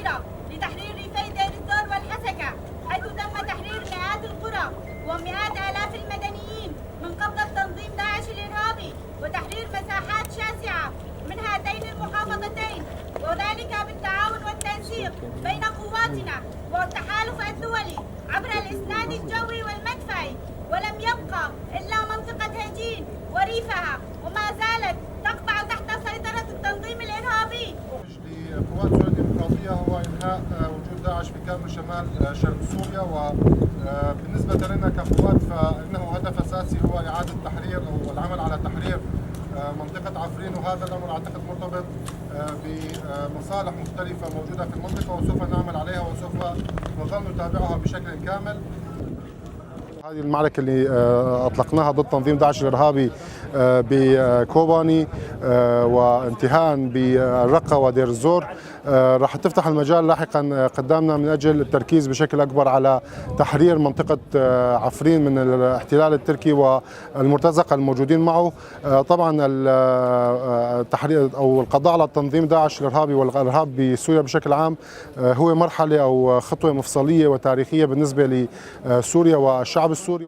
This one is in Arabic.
الثورة لتحرير ريفي دير الزور والحسكة، حيث تم تحرير مئات القرى ومئات آلاف المدنيين من قبضة تنظيم داعش الإرهابي، وتحرير مساحات شاسعة من هاتين المحافظتين، وذلك بالتعاون والتنسيق بين قواتنا والتحالف الدولي عبر الإسناد الجوي والمدفعي. ولم يبقى إلا منطقة هجين وريفها، وما زالت تقع تحت سيطرة التنظيم الإرهابي. لقوات سوريا الديمقراطية هو إنهاء وجود داعش في كامل شمال شرق سوريا، وبالنسبة لنا كقوات فإنه هدف أساسي هو إعادة تحرير أو العمل على تحرير منطقة عفرين، وهذا الأمر أعتقد مرتبط بمصالح مختلفة موجودة في المنطقة وسوف نعمل عليها وسوف نظل نتابعها بشكل كامل. هذه المعركة اللي أطلقناها ضد تنظيم داعش الإرهابي بكوباني وانتهاء بالرقة ودير الزور راح تفتح المجال لاحقا قدامنا من أجل التركيز بشكل أكبر على تحرير منطقة عفرين من الاحتلال التركي والمرتزقة الموجودين معه. طبعا التحرير أو القضاء على تنظيم داعش الإرهابي والإرهاب بسوريا بشكل عام هو مرحلة أو خطوة مفصلية وتاريخية بالنسبة لسوريا والشعب السوري.